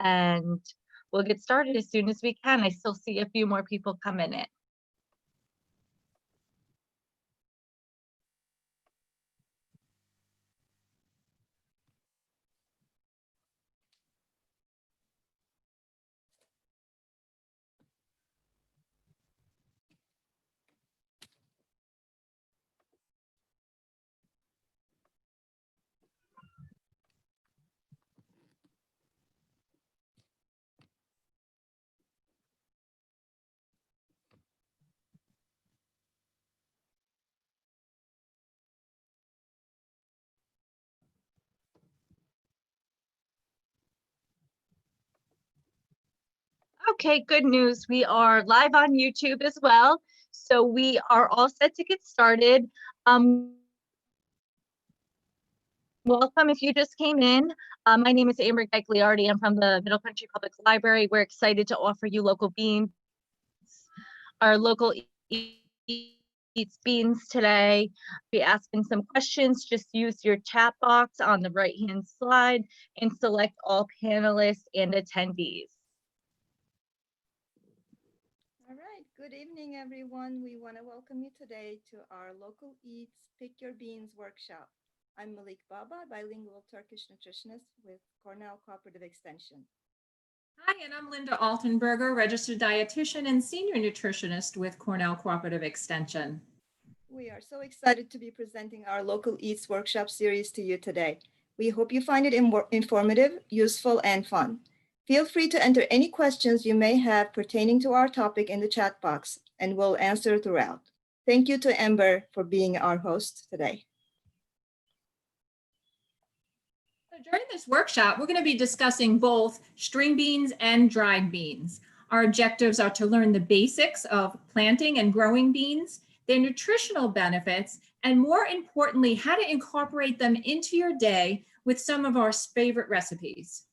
and we'll get started as soon as we can. I still see a few more people coming in. Okay, good news. We are live on YouTube as well. So we are all set to get started. Welcome if you just came in. My name is Amber Gagliardi. I'm from the Middle Country Public Library. We're excited to offer you local beans, our local eats beans today. Be asking some questions. Just use your chat box on the right-hand slide and select all panelists and attendees. All right, good evening, everyone. We want to welcome you today to our Local Eats Pick Your Beans workshop. I'm Malik Baba, bilingual Turkish nutritionist with Cornell Cooperative Extension. Hi, and I'm Linda Altenberger, registered dietitian and senior nutritionist with Cornell Cooperative Extension. We are so excited to be presenting our Local Eats workshop series to you today. We hope you find it informative, useful, and fun. Feel free to enter any questions you may have pertaining to our topic in the chat box, and we'll answer throughout. Thank you to Amber for being our host today. During this workshop, we're going to be discussing both string beans and dried beans. Our objectives are to learn the basics of planting and growing beans, their nutritional benefits, and more importantly, how to incorporate them into your day with some of our favorite recipes.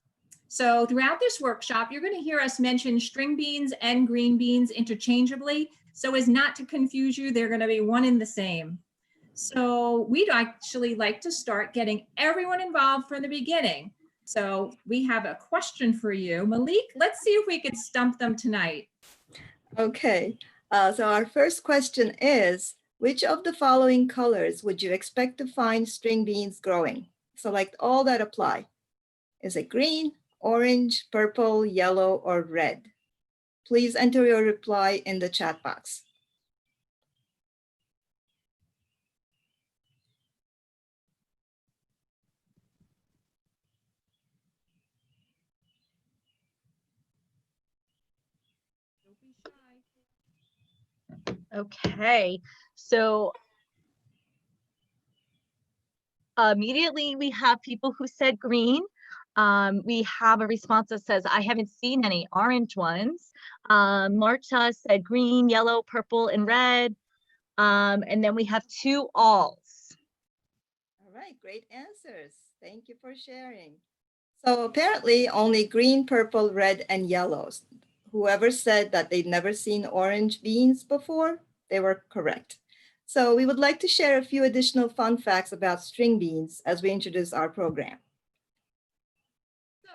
So throughout this workshop, you're going to hear us mention string beans and green beans interchangeably. So as not to confuse you, they're going to be one and the same. So we'd actually like to start getting everyone involved from the beginning. So we have a question for you. Malik, let's see if we can stump them tonight. Okay, so our first question is, which of the following colors would you expect to find string beans growing? Select all that apply. Is it green, orange, purple, yellow, or red? Please enter your reply in the chat box. Okay, so immediately we have people who said green. We have a response that says, I haven't seen any orange ones. Marta said green, yellow, purple, and red. And then we have 2 alls. All right, great answers. Thank you for sharing. So apparently only green, purple, red, and yellows. Whoever said that they'd never seen orange beans before, they were correct. So we would like to share a few additional fun facts about string beans as we introduce our program.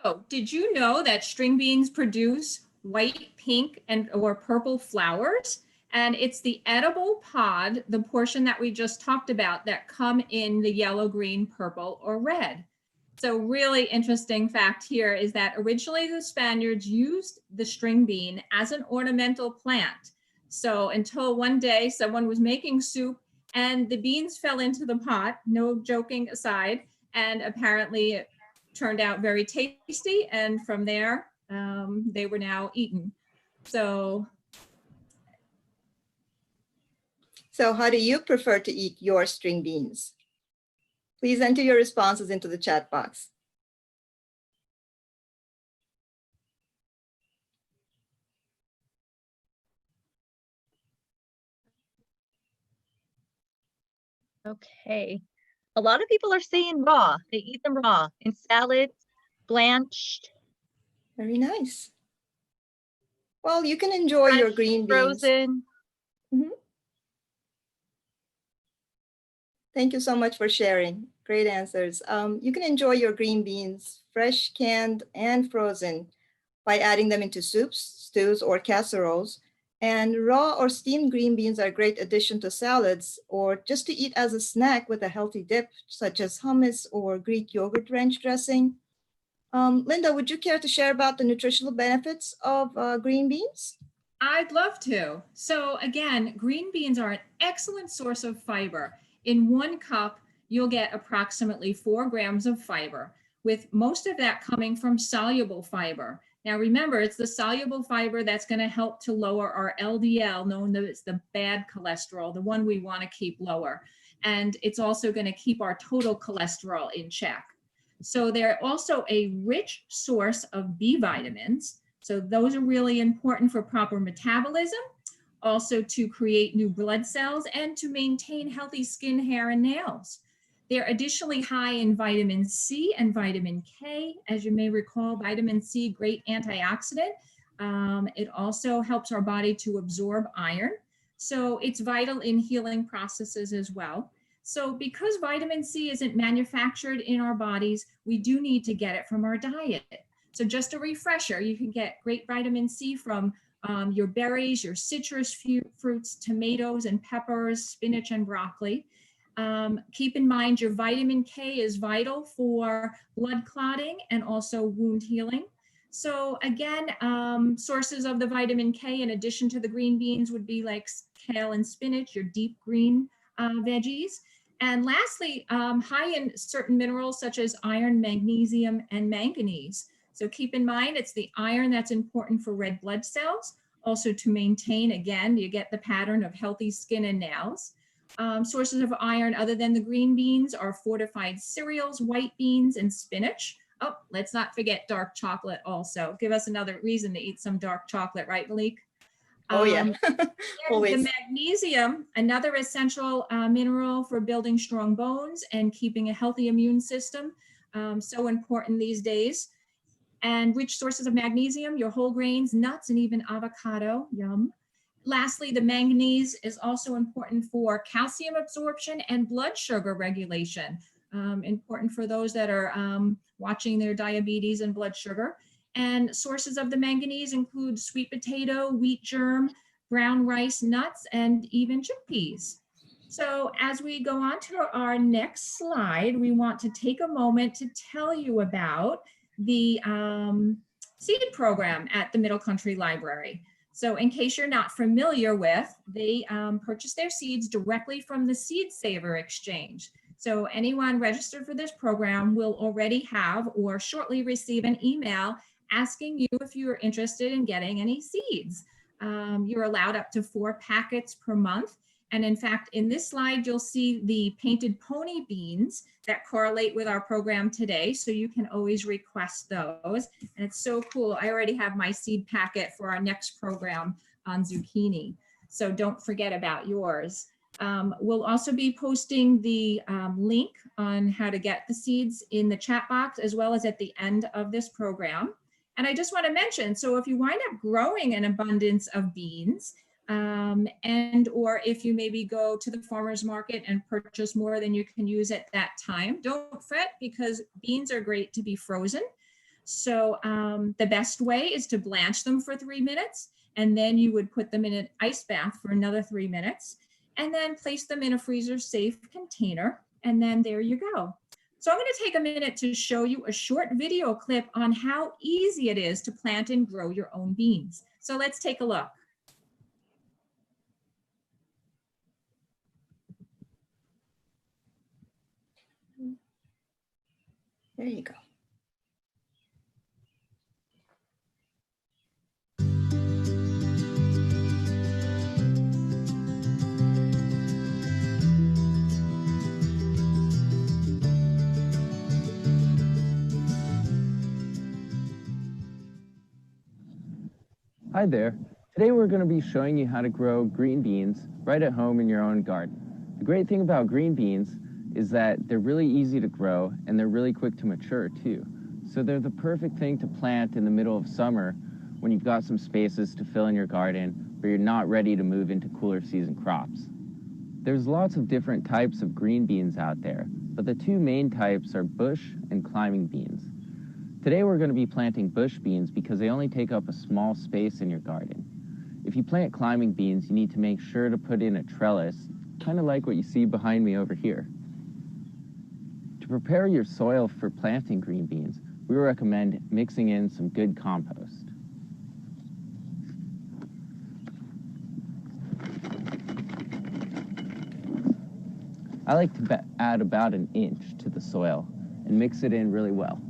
So did you know that string beans produce white, pink, or purple flowers? And it's the edible pod, the portion that we just talked about, that come in the yellow, green, purple, or red. So really interesting fact here is that originally the Spaniards used the string bean as an ornamental plant. So until one day someone was making soup and the beans fell into the pot, no joking aside, and apparently it turned out very tasty. And from there, they were now eaten. So how do you prefer to eat your string beans? Please enter your responses into the chat box. Okay. A lot of people are saying raw. They eat them raw in salads, blanched. Very nice. Well, you can enjoy your green beans. Frozen. Thank you so much for sharing. Great answers. You can enjoy your green beans, fresh, canned, and frozen, by adding them into soups, stews, or casseroles. And raw or steamed green beans are a great addition to salads or just to eat as a snack with a healthy dip, such as hummus or Greek yogurt ranch dressing. Linda, would you care to share about the nutritional benefits of green beans? I'd love to. So again, green beans are an excellent source of fiber. In 1 cup, you'll get approximately 4 grams of fiber, with most of that coming from soluble fiber. Now remember, it's the soluble fiber that's going to help to lower our LDL, known as the bad cholesterol, the one we want to keep lower. And it's also going to keep our total cholesterol in check. So they're also a rich source of B vitamins. So those are really important for proper metabolism, also to create new blood cells and to maintain healthy skin, hair, and nails. They're additionally high in vitamin C and vitamin K. As you may recall, vitamin C, great antioxidant. It also helps our body to absorb iron. So it's vital in healing processes as well. So because vitamin C isn't manufactured in our bodies, we do need to get it from our diet. So just a refresher, you can get great vitamin C from your berries, your citrus fruits, tomatoes and peppers, spinach and broccoli. Keep in mind your vitamin K is vital for blood clotting and also wound healing. So again, sources of the vitamin K in addition to the green beans would be like kale and spinach, your deep green veggies. And lastly, high in certain minerals such as iron, magnesium, and manganese. So keep in mind, it's the iron that's important for red blood cells. Also to maintain, again, you get the pattern of healthy skin and nails. Sources of iron other than the green beans are fortified cereals, white beans, and spinach. Oh, let's not forget dark chocolate also. Give us another reason to eat some dark chocolate, right, Malik? Oh yeah, always. The magnesium, another essential mineral for building strong bones and keeping a healthy immune system. So important these days. And rich sources of magnesium, your whole grains, nuts, and even avocado, yum. Lastly, the manganese is also important for calcium absorption and blood sugar regulation. Important for those that are watching their diabetes and blood sugar. And sources of the manganese include sweet potato, wheat germ, brown rice, nuts, and even chickpeas. So as we go on to our next slide, we want to take a moment to tell you about the seed program at the Middle Country Library. So in case you're not familiar with, they purchase their seeds directly from the Seed Saver Exchange. So anyone registered for this program will already have or shortly receive an email asking you if you are interested in getting any seeds. You're allowed up to 4 packets per month. And in fact, in this slide, you'll see the painted pony beans that correlate with our program today. So you can always request those. And it's so cool. I already have my seed packet for our next program on zucchini. So don't forget about yours. We'll also be posting the link on how to get the seeds in the chat box, as well as at the end of this program. And I just want to mention, so if you wind up growing an abundance of beans, and or if you maybe go to the farmer's market and purchase more than you can use at that time, don't fret, because beans are great to be frozen. So the best way is to blanch them for 3 minutes, and then you would put them in an ice bath for another 3 minutes, and then place them in a freezer safe container, and then there you go. So I'm going to take a minute to show you a short video clip on how easy it is to plant and grow your own beans. So let's take a look. There you go. Hi there. Today we're going to be showing you how to grow green beans right at home in your own garden. The great thing about green beans is that they're really easy to grow and they're really quick to mature too. So they're the perfect thing to plant in the middle of summer when you've got some spaces to fill in your garden, but you're not ready to move into cooler season crops. There's lots of different types of green beans out there, but the 2 main types are bush and climbing beans. Today we're going to be planting bush beans because they only take up a small space in your garden. If you plant climbing beans, you need to make sure to put in a trellis, kind of like what you see behind me over here. To prepare your soil for planting green beans, we recommend mixing in some good compost. I like to add about an inch to the soil and mix it in really well.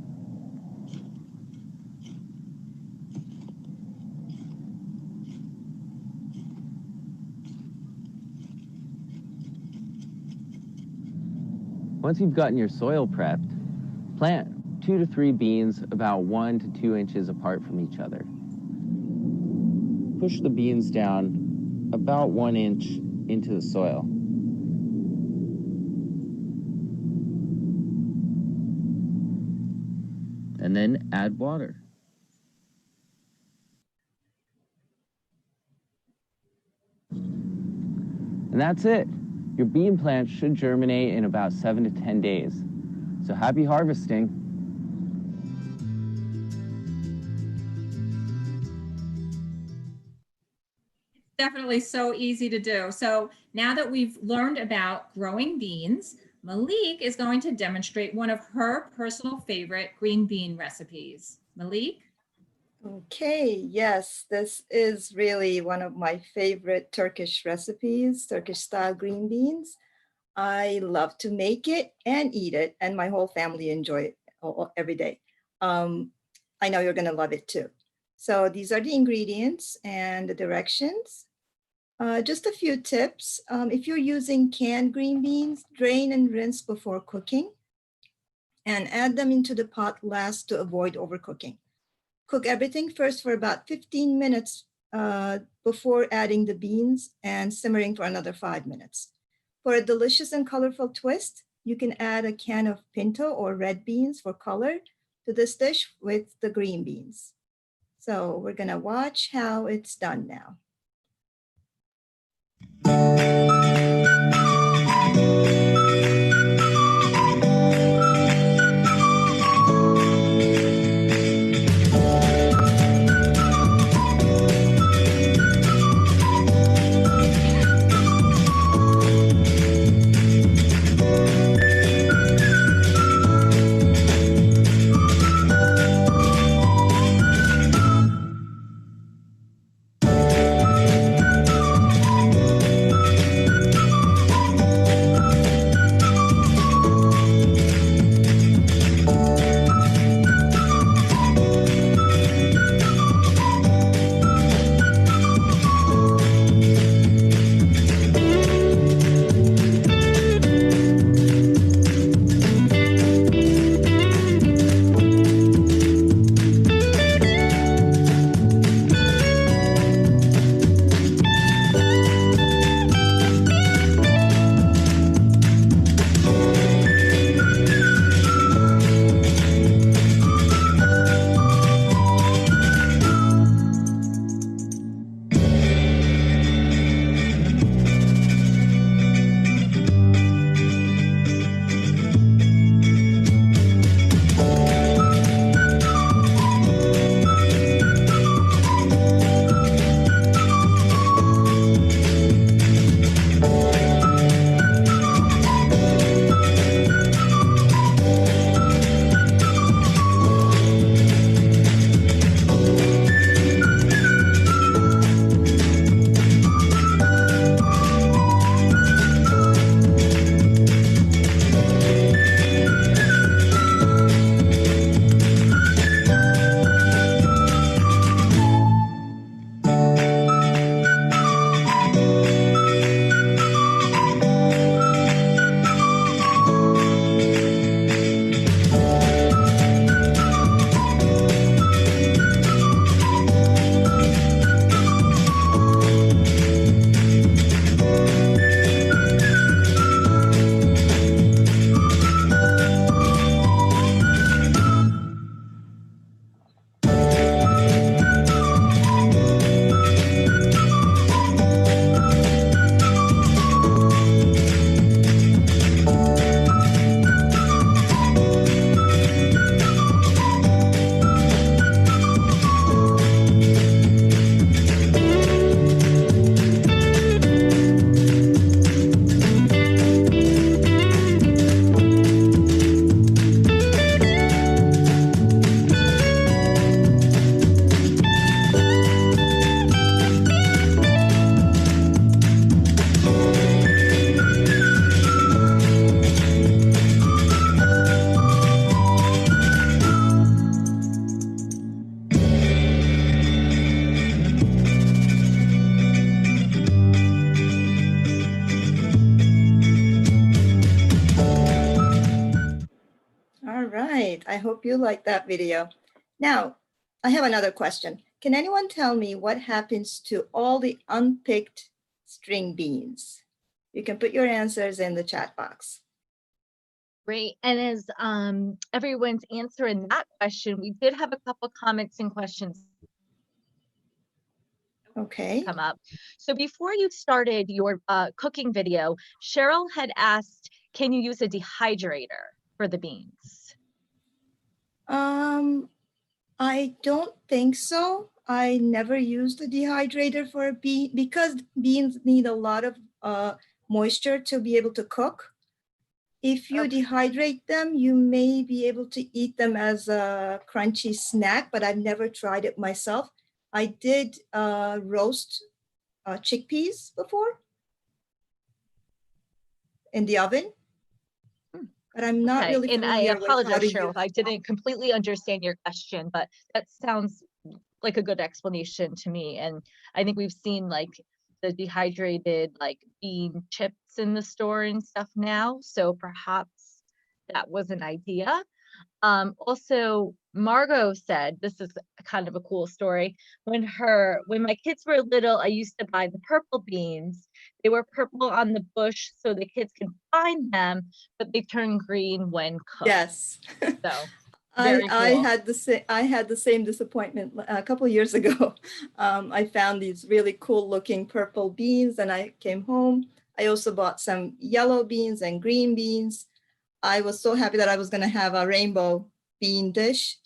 Once you've gotten your soil prepped, plant 2 to 3 beans about 1 to 2 inches apart from each other. Push the beans down about 1 inch into the soil. And then add water. And that's it. Your bean plant should germinate in about 7 to 10 days. So happy harvesting. Definitely so easy to do. So now that we've learned about growing beans, Malik is going to demonstrate one of her personal favorite green bean recipes. Malik? Okay, yes, this is really one of my favorite Turkish recipes, Turkish style green beans. I love to make it and eat it, and my whole family enjoy it every day. I know you're going to love it too. So these are the ingredients and the directions. Just a few tips. If you're using canned green beans, drain and rinse before cooking and add them into the pot last to avoid overcooking. Cook everything first for about 15 minutes before adding the beans and simmering for another 5 minutes. For a delicious and colorful twist, you can add a can of pinto or red beans for color to this dish with the green beans. So we're gonna watch how it's done now. I hope you like that video. Now, I have another question. Can anyone tell me what happens to all the unpicked string beans? You can put your answers in the chat box. Great. And as everyone's answering that question, we did have a couple comments and questions Okay. come up. So before you started your cooking video, Cheryl had asked, can you use a dehydrator for the beans? I don't think so. I never used a dehydrator for a bean because beans need a lot of moisture to be able to cook. If you Okay. dehydrate them, you may be able to eat them as a crunchy snack, but I've never tried it myself. I did roast chickpeas before in the oven, but I'm not Okay, really and I familiar with how apologize, to Cheryl, use. if I didn't completely understand your question, but that sounds like a good explanation to me. And I think we've seen like the dehydrated like bean chips in the store and stuff now. So perhaps that was an idea. Also, Margot said, this is kind of a cool story. When my kids were little, I used to buy the purple beans. They were purple on the bush so the kids could find them, but they turn green when cooked. Yes. So very I cool. had the same disappointment a couple of years ago. I found these really cool looking purple beans and I came home. I also bought some yellow beans and green beans. I was so happy that I was going to have a rainbow bean dish.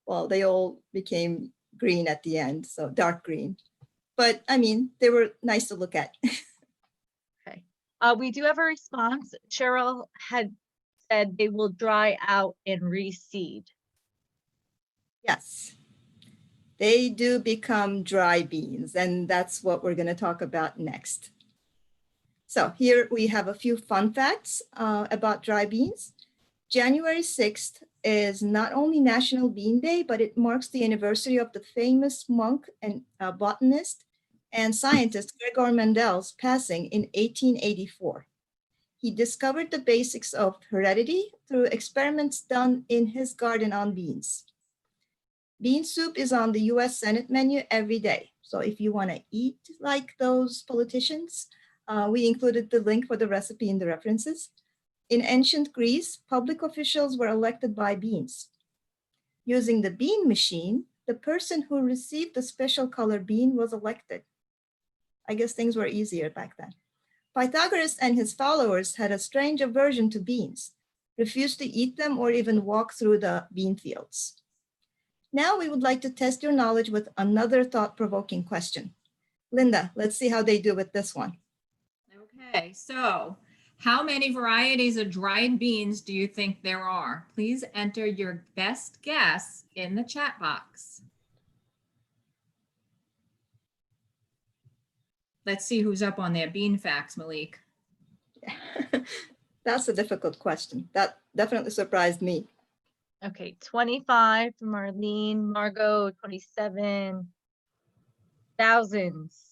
Well, they all became green at the end, so dark green. But I mean, they were nice to look at. Okay. We do have a response. Cheryl had said they will dry out and reseed. Yes, they do become dry beans, and that's what we're going to talk about next. So here we have a few fun facts about dry beans. January 6th is not only National Bean Day, but it marks the anniversary of the famous monk and botanist and scientist Gregor Mendel's passing in 1884. He discovered the basics of heredity through experiments done in his garden on beans. Bean soup is on the US Senate menu every day. So if you want to eat like those politicians, we included the link for the recipe in the references. In ancient Greece, public officials were elected by beans. Using the bean machine, the person who received the special color bean was elected. I guess things were easier back then. Pythagoras and his followers had a strange aversion to beans, refused to eat them or even walk through the bean fields. Now we would like to test your knowledge with another thought-provoking question. Linda, let's see how they do with this one. Okay, so how many varieties of dried beans do you think there are? Please enter your best guess in the chat box. Let's see who's up on their bean facts, Malik. That's a difficult question. That definitely surprised me. Okay, 25 for Marlene, Margot, 27. Thousands.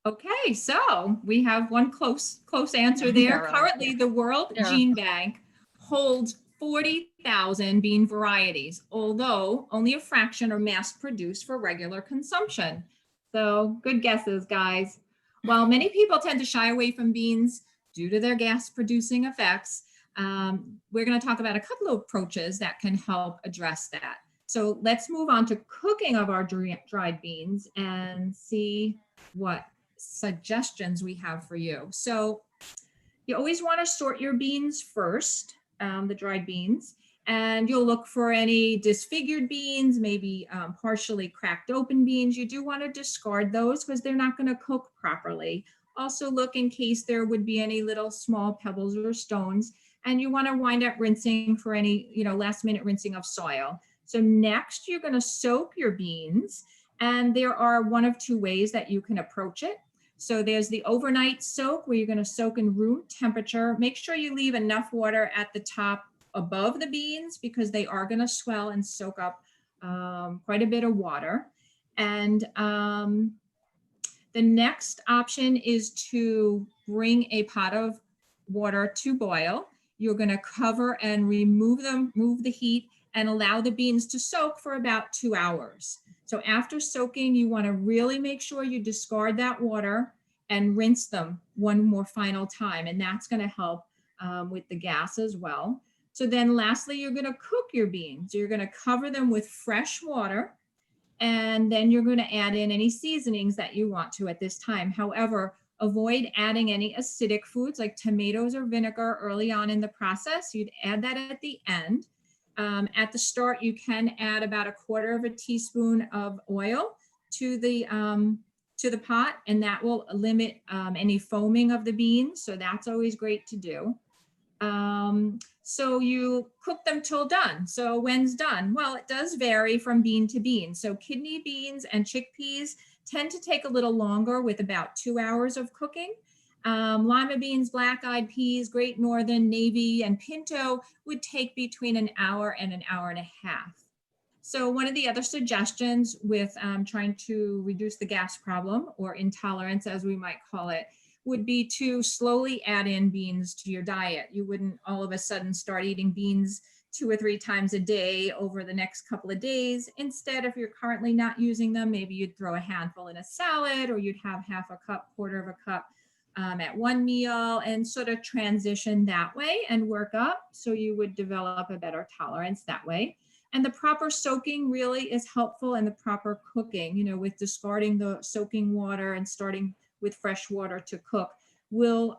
Okay, so we have one close answer there. Narrow. Currently, the World Narrow. Gene Bank holds 40,000 bean varieties, although only a fraction are mass produced for regular consumption. So good guesses, guys. While many people tend to shy away from beans due to their gas producing effects, we're going to talk about a couple of approaches that can help address that. So let's move on to cooking of our dried beans and see what suggestions we have for you. So you always want to sort your beans first, the dried beans, and you'll look for any disfigured beans, maybe partially cracked open beans. You do want to discard those because they're not going to cook properly. Also look in case there would be any little small pebbles or stones, and you want to wind up rinsing for any, last minute rinsing of soil. So next you're going to soak your beans, and there are one of two ways that you can approach it. So there's the overnight soak where you're going to soak in room temperature. Make sure you leave enough water at the top above the beans because they are going to swell and soak up quite a bit of water. And the next option is to bring a pot of water to boil. You're going to cover and remove the heat and allow the beans to soak for about 2 hours. So after soaking, you want to really make sure you discard that water and rinse them one more final time. And that's going to help with the gas as well. So then lastly, you're going to cook your beans. You're going to cover them with fresh water, and then you're going to add in any seasonings that you want to at this time. However, avoid adding any acidic foods like tomatoes or vinegar early on in the process. You'd add that at the end. At the start, you can add about 1/4 teaspoon of oil to the pot, and that will limit any foaming of the beans. So that's always great to do. So you cook them till done. So when's done? Well, it does vary from bean to bean. So kidney beans and chickpeas tend to take a little longer with about 2 hours of cooking. Lima beans, black-eyed peas, Great Northern, navy, and pinto would take between an hour and an hour and a half. So one of the other suggestions with trying to reduce the gas problem, or intolerance as we might call it, would be to slowly add in beans to your diet. You wouldn't all of a sudden start eating beans 2 or 3 times a day over the next couple of days. Instead, if you're currently not using them, maybe you'd throw a handful in a salad, or you'd have 1/2 cup, 1/4 cup at one meal, and sort of transition that way and work up. So you would develop a better tolerance that way. And the proper soaking really is helpful, and the proper cooking, you know, with discarding the soaking water and starting with fresh water to cook will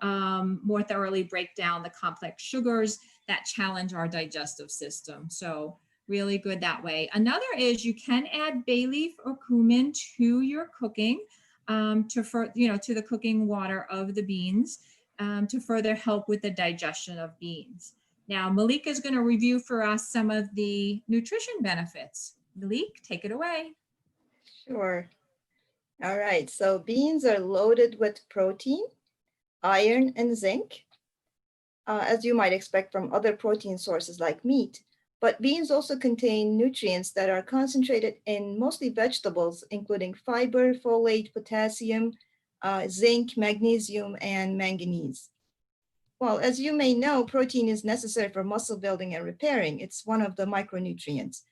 more thoroughly break down the complex sugars that challenge our digestive system. So really good that way. Another is you can add bay leaf or cumin to your cooking, to the cooking water of the beans, to further help with the digestion of beans. Now, Malika is going to review for us some of the nutrition benefits. Malik, take it away. Sure. All right, so beans are loaded with protein, iron, and zinc, as you might expect from other protein sources like meat. But beans also contain nutrients that are concentrated in mostly vegetables, including fiber, folate, potassium, zinc, magnesium, and manganese. Well, as you may know, protein is necessary for muscle building and repairing. It's one of the micronutrients.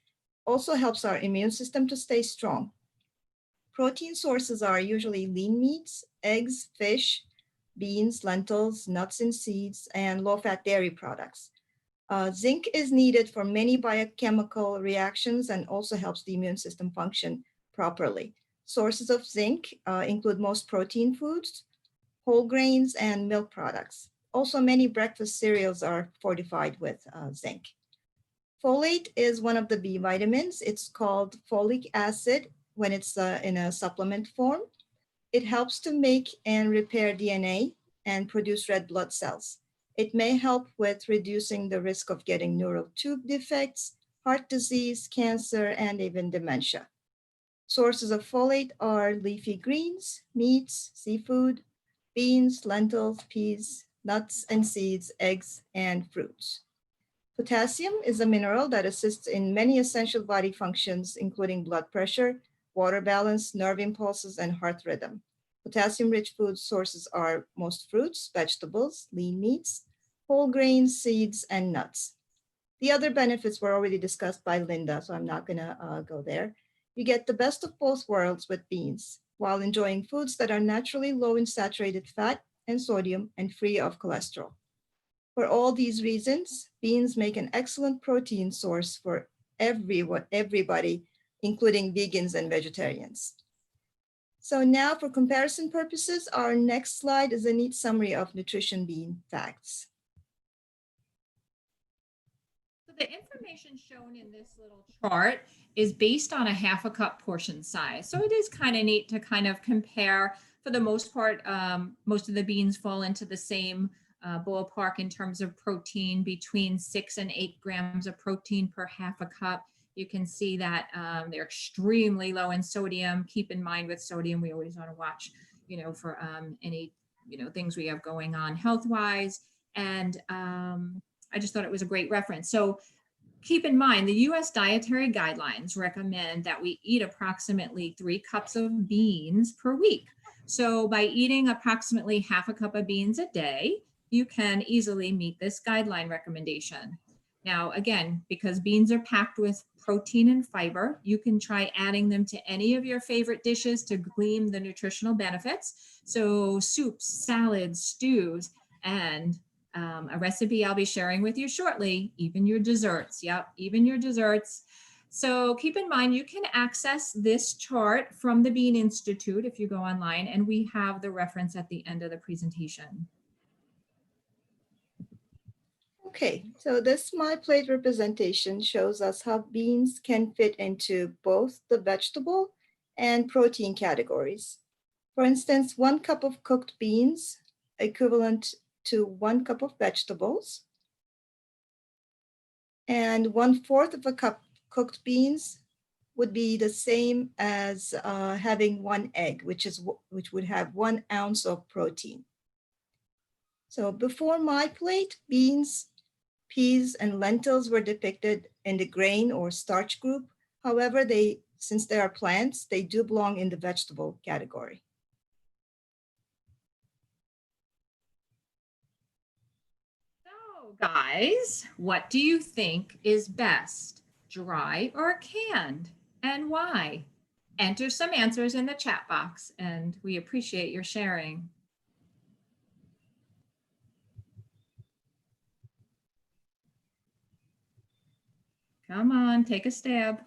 Also helps our immune system to stay strong. Protein sources are usually lean meats, eggs, fish, beans, lentils, nuts and seeds, and low-fat dairy products. Zinc is needed for many biochemical reactions and also helps the immune system function properly. Sources of zinc include most protein foods, whole grains, and milk products. Also, many breakfast cereals are fortified with zinc. Folate is one of the B vitamins. It's called folic acid when it's in a supplement form. It helps to make and repair DNA and produce red blood cells. It may help with reducing the risk of getting neural tube defects, heart disease, cancer, and even dementia. Sources of folate are leafy greens, meats, seafood, beans, lentils, peas, nuts and seeds, eggs, and fruits. Potassium is a mineral that assists in many essential body functions, including blood pressure, water balance, nerve impulses, and heart rhythm. Potassium-rich food sources are most fruits, vegetables, lean meats, whole grains, seeds, and nuts. The other benefits were already discussed by Linda, so I'm not gonna go there. You get the best of both worlds with beans, while enjoying foods that are naturally low in saturated fat and sodium and free of cholesterol. For all these reasons, beans make an excellent protein source for everybody, including vegans and vegetarians. So now for comparison purposes, our next slide is a neat summary of nutrition bean facts. So the information shown in this little chart is based on a 1/2 cup portion size. So it is kind of neat to kind of compare. For the most part, most of the beans fall into the same ballpark in terms of protein, between 6 and 8 grams of protein per 1/2 cup. You can see that they're extremely low in sodium. Keep in mind with sodium, we always want to watch, for any, things we have going on health-wise. And I just thought it was a great reference. So keep in mind, the US dietary guidelines recommend that we eat approximately 3 cups of beans per week. So by eating approximately 1/2 cup of beans a day, you can easily meet this guideline recommendation. Now, again, because beans are packed with protein and fiber, you can try adding them to any of your favorite dishes to glean the nutritional benefits. So soups, salads, stews, and a recipe I'll be sharing with you shortly, even your desserts. Yep, even your desserts. So keep in mind, you can access this chart from the Bean Institute if you go online, and we have the reference at the end of the presentation. Okay, so this MyPlate representation shows us how beans can fit into both the vegetable and protein categories. For instance, 1 cup of cooked beans equivalent to 1 cup of vegetables, and 1/4 of a cup cooked beans would be the same as having 1 egg, which would have 1 ounce of protein. So before MyPlate, beans, peas, and lentils were depicted in the grain or starch group. However, since they are plants, they do belong in the vegetable category. So guys, what do you think is best, dry or canned, and why? Enter some answers in the chat box, and we appreciate your sharing. Come on, take a stab.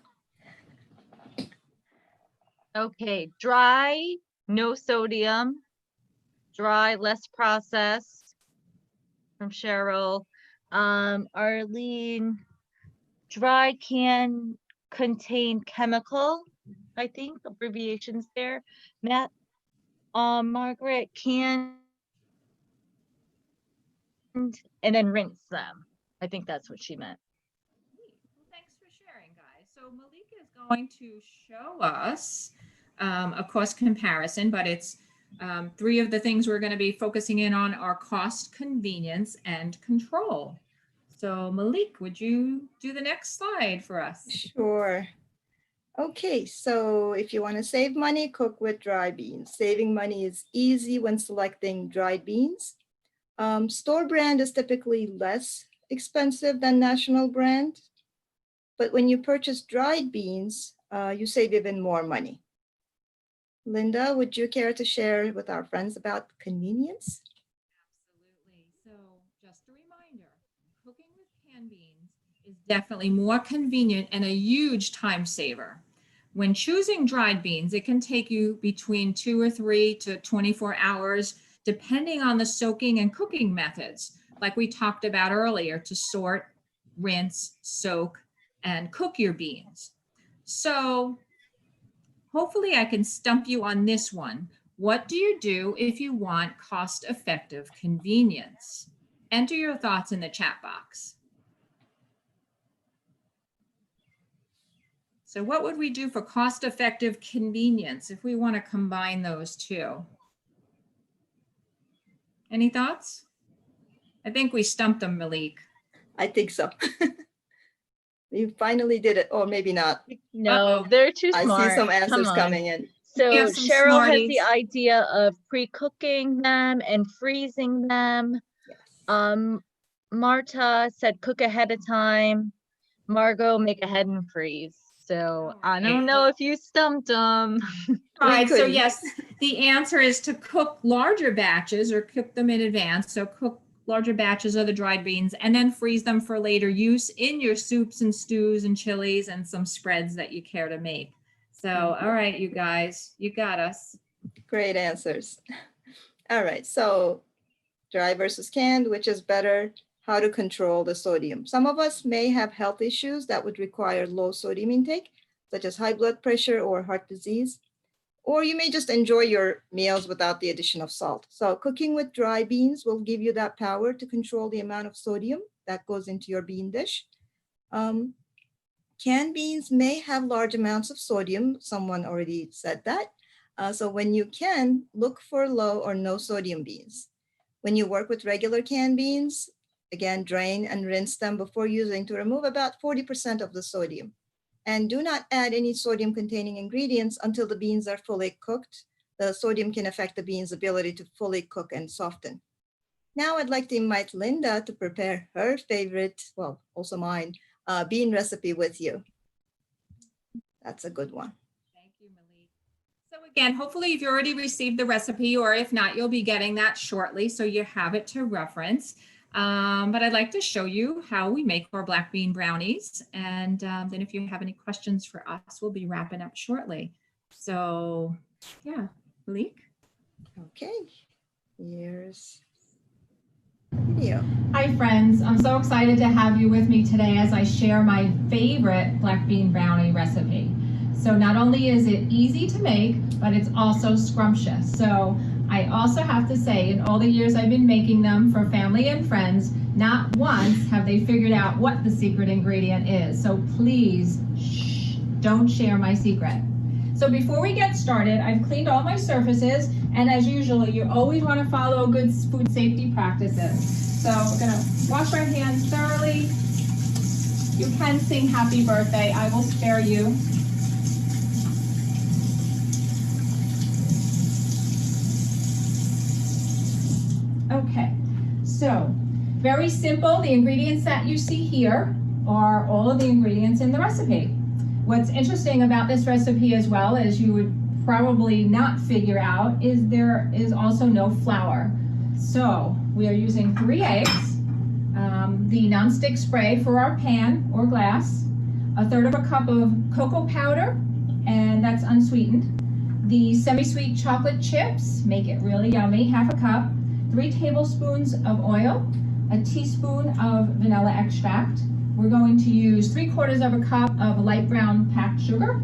Okay, dry, no sodium, dry, less processed from Cheryl. Arlene, dry can contain chemical, I think, abbreviations there. Matt, Margaret, canned, and then rinse them. I think that's what she meant. Well, thanks for sharing, guys. So Malika is going to show us a cost comparison, but it's 3 of the things we're going to be focusing in on are cost, convenience, and control. So Malik, would you do the next slide for us? Sure. Okay, so if you want to save money, cook with dry beans. Saving money is easy when selecting dried beans. Store brand is typically less expensive than national brand, but when you purchase dried beans, you save even more money. Linda, would you care to share with our friends about convenience? Absolutely. So just a reminder, cooking with canned beans is definitely more convenient and a huge time saver. When choosing dried beans, it can take you between 2 or 3 to 24 hours, depending on the soaking and cooking methods, like we talked about earlier, to sort, rinse, soak, and cook your beans. So hopefully I can stump you on this one. What do you do if you want cost-effective convenience? Enter your thoughts in the chat box. So what would we do for cost-effective convenience if we want to combine those two? Any thoughts? I think we stumped them, Malik. I think so. You finally did it, or maybe not. No, they're too I smart. see some Come answers on. coming in. So have some Cheryl has the smarties. idea of pre-cooking them and freezing them. Yes. Marta said cook ahead of time. Margot, make ahead and freeze. So I don't know if you stumped them. All right, so couldn't. yes, the answer is to cook larger batches or cook them in advance. So cook larger batches of the dried beans and then freeze them for later use in your soups and stews and chilies and some spreads that you care to make. So, all right, you guys, you got us. Great answers. All right, so dry versus canned, which is better? How to control the sodium. Some of us may have health issues that would require low sodium intake, such as high blood pressure or heart disease. Or you may just enjoy your meals without the addition of salt. So cooking with dry beans will give you that power to control the amount of sodium that goes into your bean dish. Canned beans may have large amounts of sodium. Someone already said that. So when you can, look for low or no sodium beans. When you work with regular canned beans, again, drain and rinse them before using to remove about 40% of the sodium. And do not add any sodium containing ingredients until the beans are fully cooked. The sodium can affect the beans' ability to fully cook and soften. Now I'd like to invite Linda to prepare her favorite, well, also mine, bean recipe with you. That's a good one. Thank you, Malik. So again, hopefully you've already received the recipe, or if not, you'll be getting that shortly, so you have it to reference. But I'd like to show you how we make our black bean brownies. And then if you have any questions for us, we'll be wrapping up shortly. So yeah, Malik. Okay, here's video. Hi friends, I'm so excited to have you with me today as I share my favorite black bean brownie recipe. So not only is it easy to make, but it's also scrumptious. So I also have to say, in all the years I've been making them for family and friends, not once have they figured out what the secret ingredient is. So please, shh, don't share my secret. So before we get started, I've cleaned all my surfaces, and as usual, you always want to follow good food safety practices. So we're going to wash our hands thoroughly. You can sing happy birthday. I will spare you. Okay, so very simple. The ingredients that you see here are all of the ingredients in the recipe. What's interesting about this recipe as well, as you would probably not figure out, is there is also no flour. So we are using 3 eggs, the nonstick spray for our pan or glass, 1/3 cup of cocoa powder, and that's unsweetened, the semi-sweet chocolate chips, make it really yummy, 1/2 cup, 3 tablespoons of oil, a teaspoon of vanilla extract. We're going to use 3/4 cup of light brown packed sugar.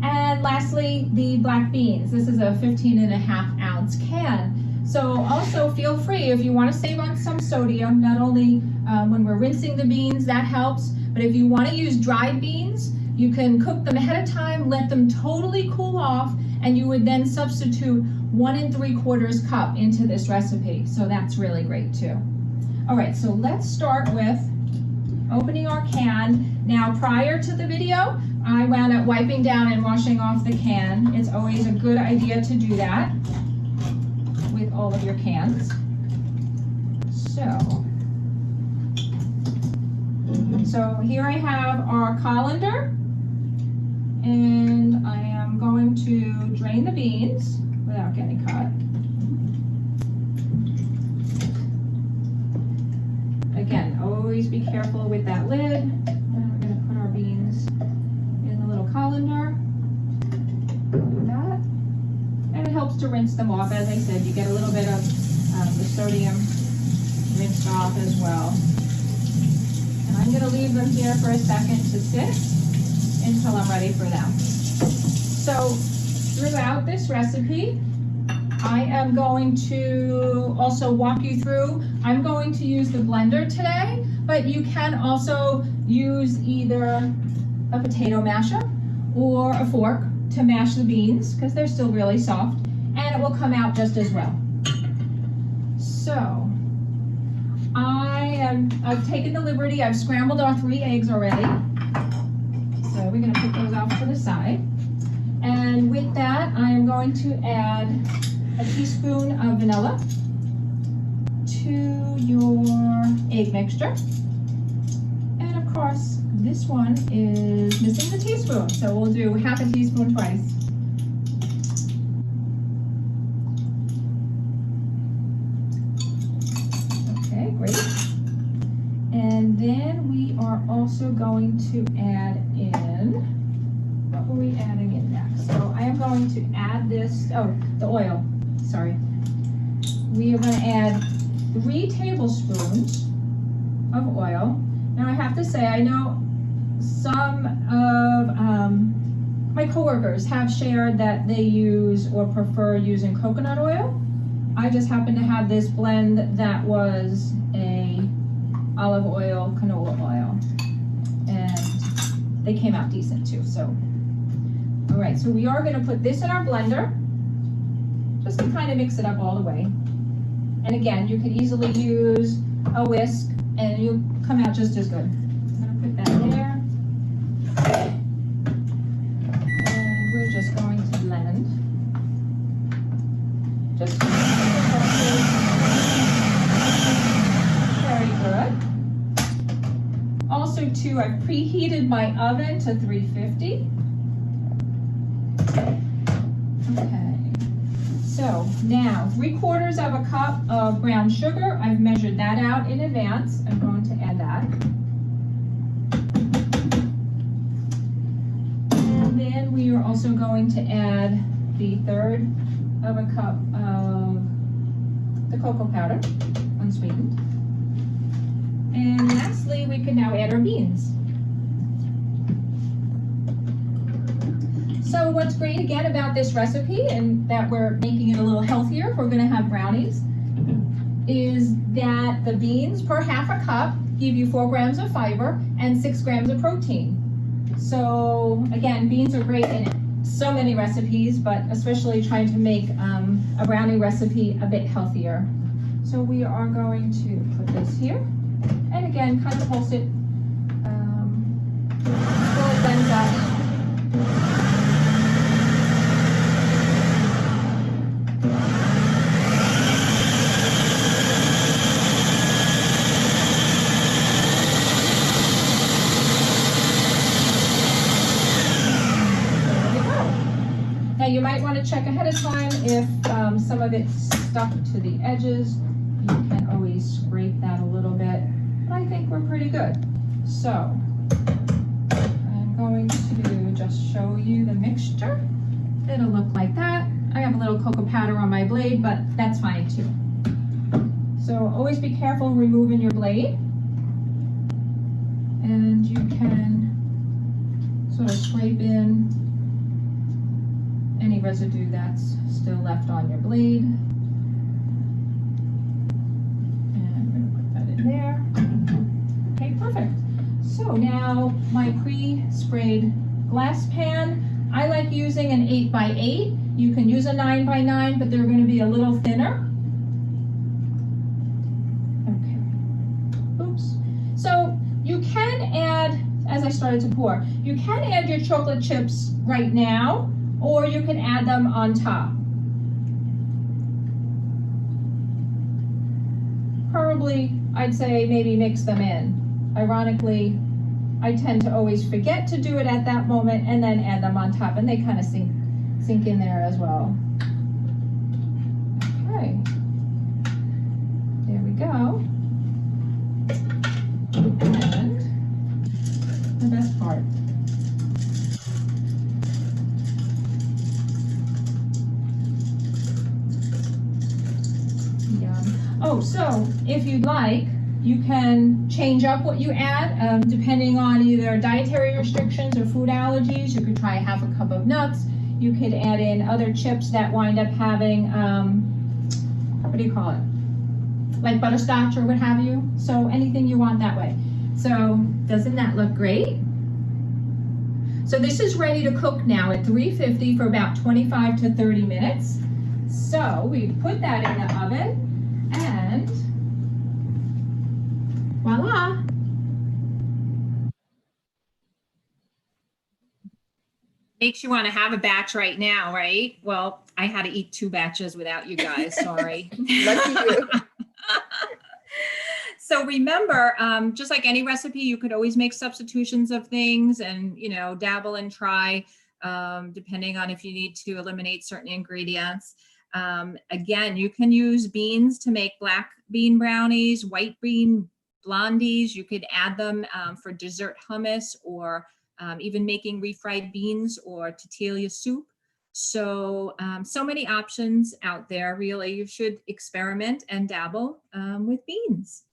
And lastly, the black beans. This is a 15.5 ounce can. So also feel free, if you want to save on some sodium, not only when we're rinsing the beans, that helps, but if you want to use dried beans, you can cook them ahead of time, let them totally cool off, and you would then substitute 1 3/4 cup into this recipe. So that's really great too. All right, so let's start with opening our can. Now, prior to the video, I wound up wiping down and washing off the can. It's always a good idea to do that with all of your cans. So here I have our colander, and I am going to drain the beans without getting cut. Again, always be careful with that lid. And we're going to put our beans in the little colander. Do that. And it helps to rinse them off. As I said, you get a little bit of the sodium rinsed off as well. And I'm going to leave them here for a second to sit until I'm ready for them. So throughout this recipe, I am going to also walk you through. I'm going to use the blender today, but you can also use either a potato masher or a fork to mash the beans because they're still really soft, and it will come out just as well. So I've taken the liberty, I've scrambled our 3 eggs already. So we're going to put those off to the side. And with that, I am going to add a teaspoon of vanilla to your egg mixture. And of course, this one is missing the teaspoon, so we'll do 1/2 teaspoon twice. Okay, great. And then we are also going to add in, what were we adding in next? So I am going to add this, oh, the oil. Sorry. We are going to add 3 tablespoons of oil. Now I have to say, I know some of my coworkers have shared that they use or prefer using coconut oil. I just happen to have this blend that was a olive oil, canola oil, and they came out decent too. So, all right, so we are going to put this in our blender just to kind of mix it up all the way. And again, you could easily use a whisk and you'll come out just as good. I'm going to put that there. And we're just going to blend. Just I've preheated my oven to 350. Okay. So now 3/4 of a cup of brown sugar. I've measured that out in advance. I'm going to add that. And then we are also going to add the 1/3 of a cup of the cocoa powder, unsweetened. And lastly, we can now add our beans. So what's great again about this recipe, and that we're making it a little healthier if we're gonna have brownies, is that the beans per half a cup give you 4 grams of fiber and 6 grams of protein. So again, beans are great in so many recipes, but especially trying to make a brownie recipe a bit healthier. So we are going to put this here, and again, kind of pulse it, until it blends up. You might want to check ahead of time if some of it's stuck to the edges. You can always scrape that a little bit, but I think we're pretty good. So I'm going to just show you the mixture. It'll look like that. I have a little cocoa powder on my blade, but that's fine too. So always be careful removing your blade. And you can sort of scrape in any residue that's still left on your blade. And I'm going to put that in there. Okay, perfect. So now my pre-sprayed glass pan, I like using an 8x8. You can use a 9x9, but they're going to be a little thinner. Okay. Oops. So you can add, as I started to pour, you can add your chocolate chips right now, or you can add them on top. Probably, I'd say maybe mix them in. Ironically, I tend to always forget to do it at that moment and then add them on top, and they kind of sink in there as well. Okay, there we go. And the best part. Oh, so if you'd like, you can change up what you add depending on either dietary restrictions or food allergies. You could try 1/2 cup of nuts. You could add in other chips that wind up having, what do you call it? Like butterscotch or what have you. So anything you want that way. So doesn't that look great? So this is ready to cook now at 350 for about 25 to 30 minutes. So we put that in the oven. And voila. Makes you want to have a batch right now, right? Well, I had to eat 2 batches without you guys, sorry. Lucky you. So remember, just like any recipe, you could always make substitutions of things and, dabble and try, depending on if you need to eliminate certain ingredients. Again, you can use beans to make black bean brownies, white bean blondies. You could add them for dessert hummus, or even making refried beans or tortilla soup. So, so many options out there. Really, you should experiment and dabble with beans.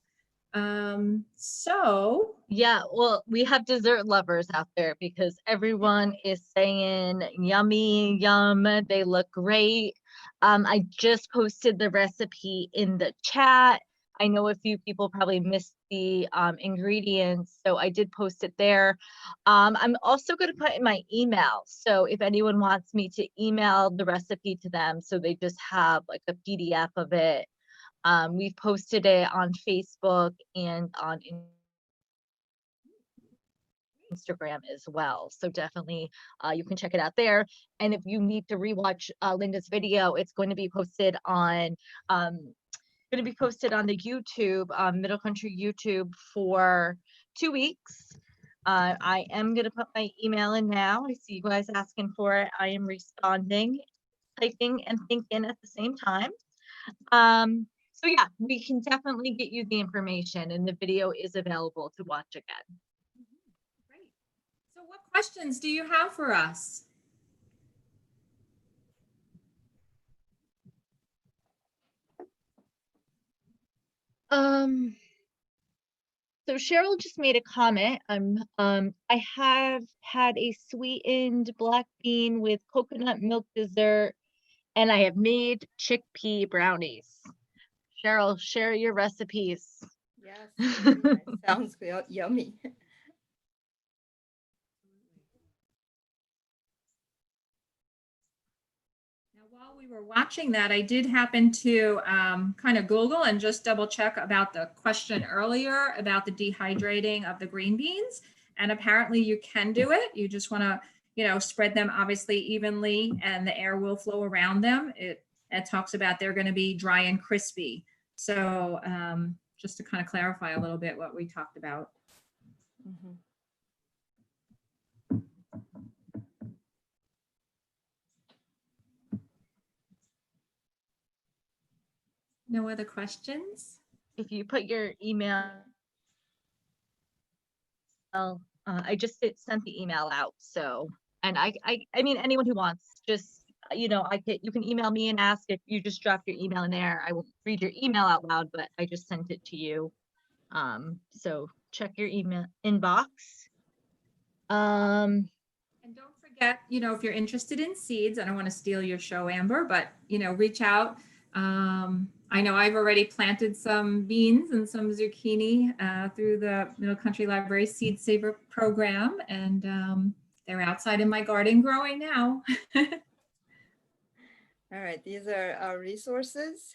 Yeah, well, we have dessert lovers out there because everyone is saying yummy, yum, they look great. I just posted the recipe in the chat. I know a few people probably missed the ingredients, so I did post it there. I'm also going to put in my email, so if anyone wants me to email the recipe to them, so they just have like a PDF of it. We've posted it on Facebook and on Instagram as well. So definitely you can check it out there. And if you need to rewatch Linda's video, it's going to be posted on the YouTube, Middle Country YouTube for 2 weeks. I am going to put my email in now. I see you guys asking for it. I am responding, typing, and thinking at the same time. So yeah, we can definitely get you the information, and the video is available to watch again. Great. So what questions do you have for us? So Cheryl just made a comment. I have had a sweetened black bean with coconut milk dessert, and I have made chickpea brownies. Cheryl, share your recipes. Yes, very nice. Sounds yummy. Now, while we were watching that, I did happen to kind of Google and just double check about the question earlier about the dehydrating of the green beans. And apparently you can do it. You just want to, spread them obviously evenly and the air will flow around them. It talks about they're going to be dry and crispy. So just to kind of clarify a little bit what we talked about. Mhm. No other questions? If you put your email, I just sent the email out. So, and I mean, anyone who wants, just, you can email me and ask. If you just drop your email in there, I won't read your email out loud, but I just sent it to you. So check your email inbox. And don't forget, if you're interested in seeds, I don't want to steal your show, Amber, but, reach out. I know I've already planted some beans and some zucchini through the Middle Country Library Seed Saver program, and they're outside in my garden growing now. All right, these are our resources.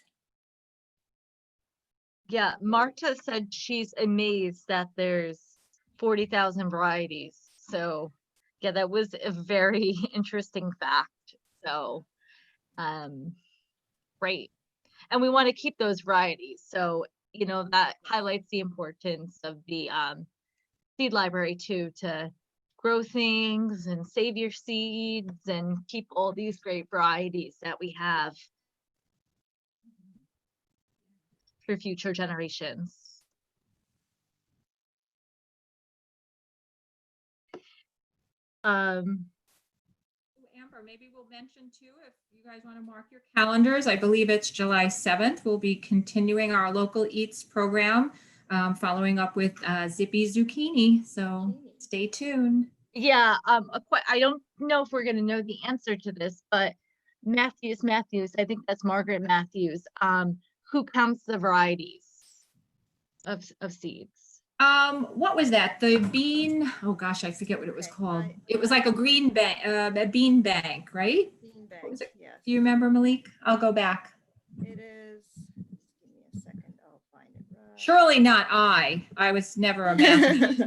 Yeah, Marta said she's amazed that there's 40,000 varieties. So yeah, that was a very interesting fact. So, great. And we want to keep those varieties. So, that highlights the importance of the seed library too, to grow things and save your seeds and keep all these great varieties that we have for future generations. Amber, maybe we'll mention too, if you guys want to mark your calendars, I believe it's July 7th. We'll be continuing our local eats program, following up with Zippy Zucchini. So stay tuned. Yeah, I don't know if we're going to know the answer to this, but Matthews, I think that's Margaret Matthews, who counts the varieties of seeds. What was that? The bean, oh gosh, I forget what it was Okay, called. It was like a green bank, a bean bank, right? Bean What was bank, it? yes. Do you remember, Malik? I'll go back. It is, just give me a second, I'll find it right. Surely not I. I was never a math.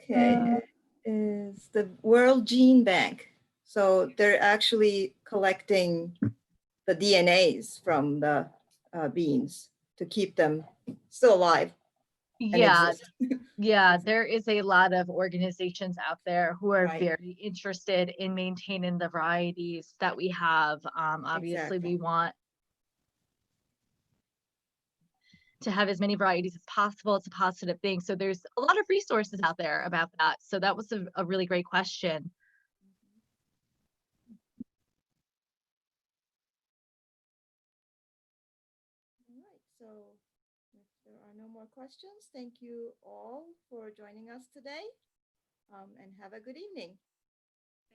Okay, it is the World Gene Bank. So they're actually collecting the DNAs from the beans to keep them still alive. And Yeah, exist. yeah, there is a lot of organizations out there who are Right. very interested in maintaining the varieties that we have. Obviously, Exactly. we want to have as many varieties as possible. It's a positive thing. So there's a lot of resources out there about that. So that was a really great question. All right, so if there are no more questions, thank you all for joining us today, and have a good evening.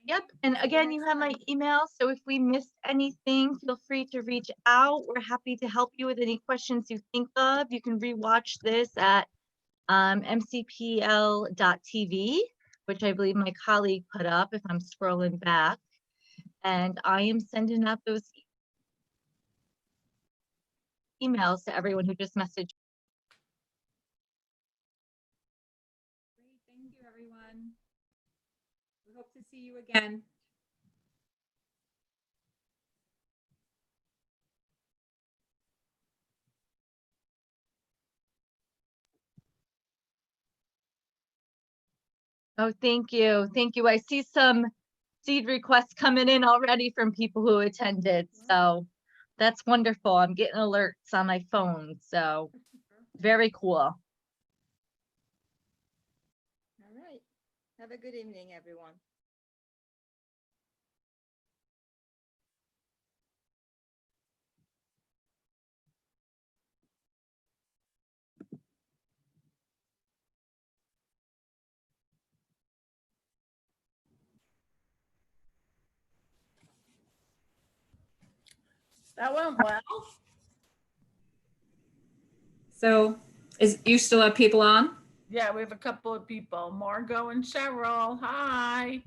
Yep. And See you again, you next have my time. email. So if we missed anything, feel free to reach out. We're happy to help you with any questions you think of. You can rewatch this at mcpl.tv, which I believe my colleague put up if I'm scrolling back. And I am sending out those emails to everyone who just messaged. Great, thank you, everyone. We hope to see you again. Oh, thank you. Thank you. I see some seed requests coming in already from people who attended. So that's wonderful. I'm getting alerts on my phone. So very cool. All right. Have a good evening, everyone. That went well. So you still have people on? Yeah, we have a couple of people, Margot and Cheryl. Hi.